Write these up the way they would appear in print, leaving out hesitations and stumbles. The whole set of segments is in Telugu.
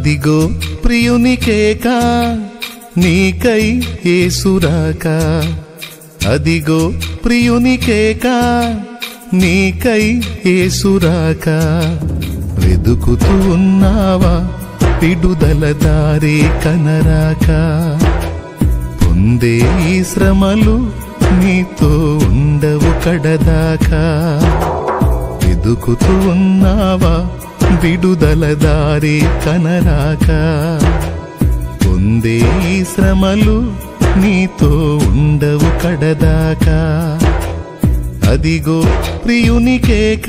అదిగో ప్రియునికేక నీకై యేసురాక, అదిగో ప్రియునికేక నీకై యేసురాక. వెదుకుతూ ఉన్నావా విడుదల దారి కనరాక, పొందే ఈ శ్రమలు నీతో ఉండవు కడదాకా. వెదుకుతూ ఉన్నావా విడుదల దారి కనరాక, పొందే ఈ శ్రమలు నీతో ఉండవు కడదాకా. అదిగో ప్రియునికేక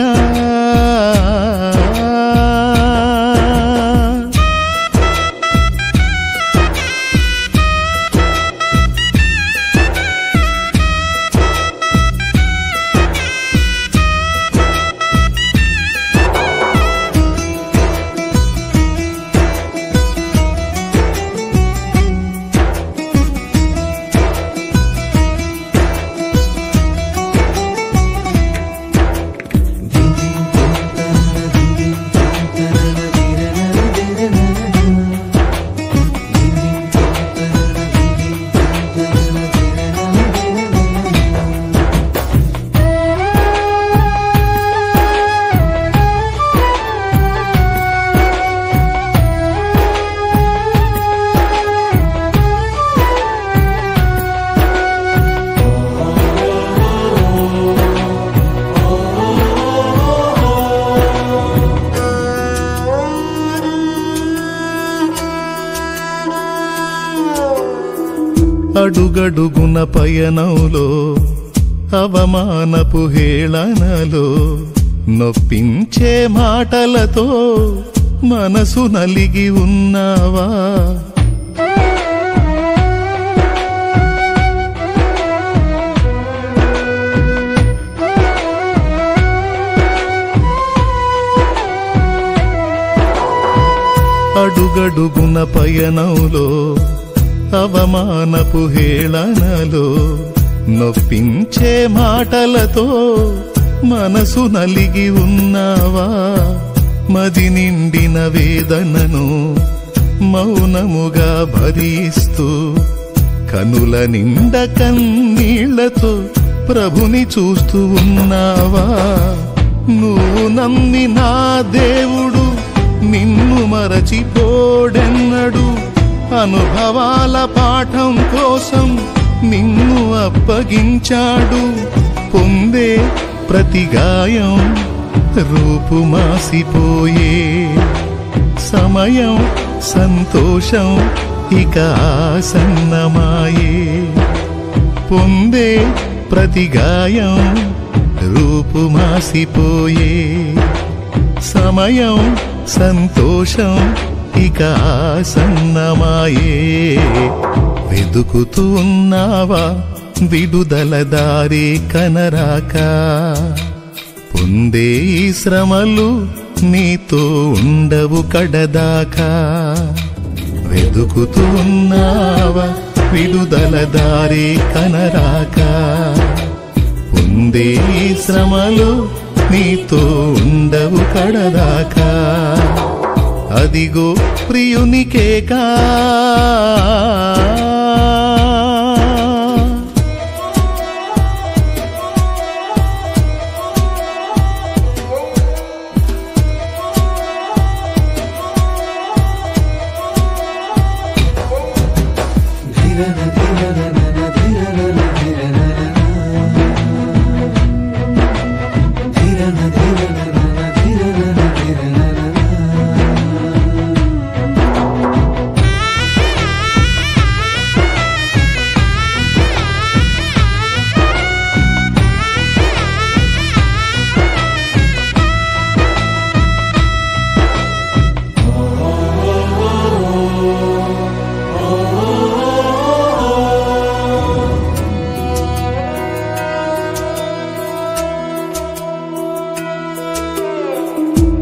అడుగడుగున పయనంలో అవమానపు హేళనలో నొప్పించే మాటలతో మనసు నలిగి ఉన్నావా. అడుగడుగున పయనంలో అవమానపు హేళనలో నొప్పించే మాటలతో మనసు నలిగి ఉన్నావా. మది నిండిన వేదనను మౌనముగా భరిస్తూ కనుల నిండ కన్నీళ్లతో ప్రభుని చూస్తూ ఉన్నావా. నువ్వు నమ్మిన దేవుడు నిన్ను మరచిపోడెన్నడు, అనుభవాల పాఠం కోసం నిన్ను అప్పగించాడు. పొందే ప్రతి గాయం రూపు మాసిపోయే సమయం సంతోషం ఇక ఆసన్నమాయే. పొందే ప్రతి గాయం రూపు మాసిపోయే సమయం సంతోషం ఇక ఆసన్నమాయే. వెదుకుతూ ఉన్నావా విడుదల దారి కనరాక, పొందే ఈ శ్రమలు నీతో ఉండవు కడదాకా. వెదుకుతూ ఉన్నావా విడుదల దారి కనరాక, పొందే ఈ శ్రమలు నీతో ఉండవు కడదాకా. అదిగో ప్రియునికేక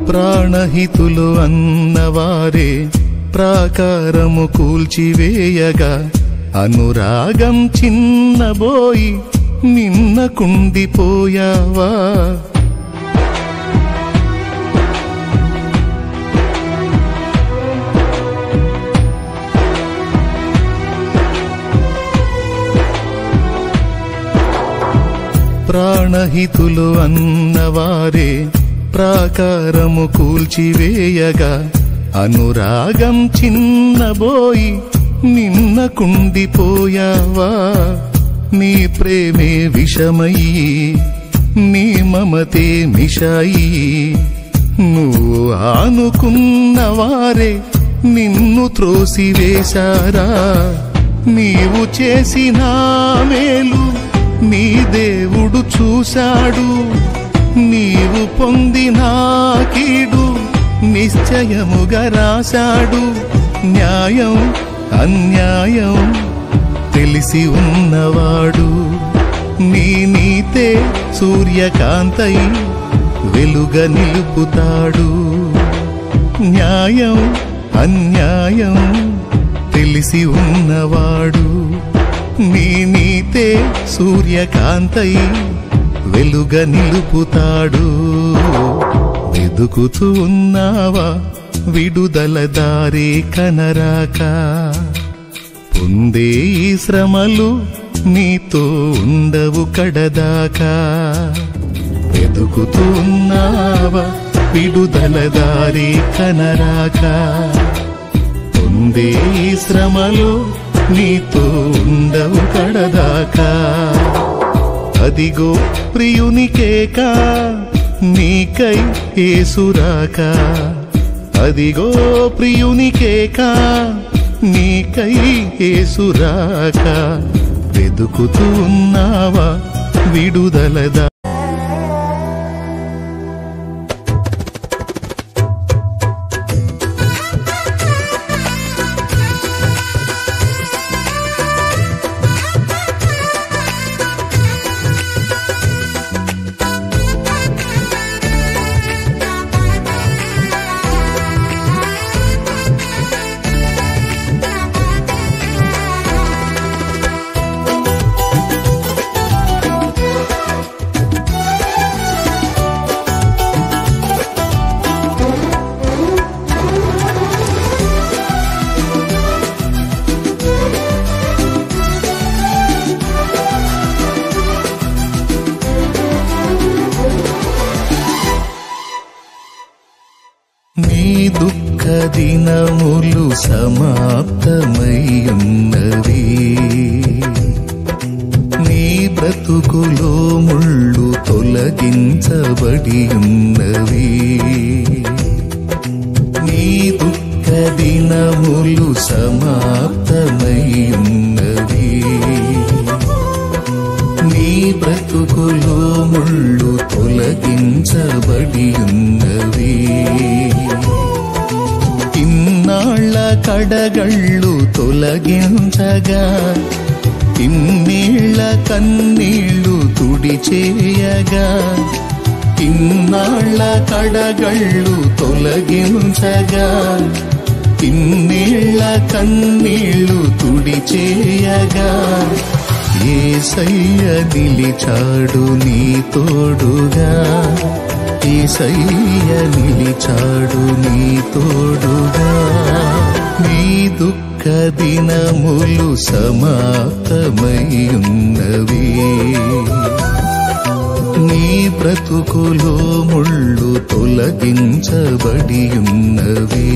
ప్రాణహితులు అన్నవారే ప్రాకారము కూల్చివేయగా, అనురాగం చిన్నబోయి నిన్న కుండిపోయావా. ప్రాణహితులు అన్నవారే ప్రాకారము కూల్చివేయగా అనురాగం చిన్నబోయి నిన్నకుండిపోయావా నీ ప్రేమే విషమయ్యి నీ మమతే మిషాయి నువ్వు ఆనుకున్నవారే నిన్ను త్రోసివేశారా నీవు చేసిన మేలు నీ దేవుడు చూశాడు నీవు పొందిన కీడు నిశ్చయముగా రాశాడు న్యాయం అన్యాయం తెలిసి ఉన్నవాడు నీ నీతే సూర్యకాంతై వెలుగ నిలుపుతాడు న్యాయం అన్యాయం తెలిసి ఉన్నవాడు నీ నీతే సూర్యకాంతై వెలుగ నిలుపుతాడు వెదుకుతూ ఉన్నావా విడుదల దారి కనరాక పొందే ఈ శ్రమలు నీతో ఉండవు కడదాకా వెదుకుతూ ఉన్నావా విడుదల దారి కనరాక పొందే ఈ శ్రమలు నీతో ఉండవు కడదాకా అదిగో ప్రియునికేకా నీకై యేసురాక అదిగో ప్రియునికేకా నీకై యేసురాక వెదుకుతూ ఉన్నావా విడుదలదా నీ దుఃఖ దినములు సమాప్తమయ్యున్నవి నీ బ్రతుకులో ముళ్ళు తొలగించబడి ఉన్నవి నీ దుఃఖ దినములు సమాప్తమయ్యున్నవి నీ బ్రతుకులో ముళ్ళు తొలగించబడి ఉన్నవి ఇన్నాళ్ళ కడగళ్ళు తొలగించగా ఇన్నేళ్ల కన్నీళ్లు తుడిచేయగా ఇన్నాళ్ళ కడగళ్ళు తొలగించగా ఇన్నేళ్ల కన్నీళ్లు తుడిచేయగా యేసయ్య నిలిచాడు నీ తోడుగా యేసయ్య నిలిచాడు నీ తోడుగా నీ దుఃఖ దినములు సమాప్తమయ్యున్నవి నీ బ్రతుకులో ముళ్ళు తొలగించబడి ఉన్నవి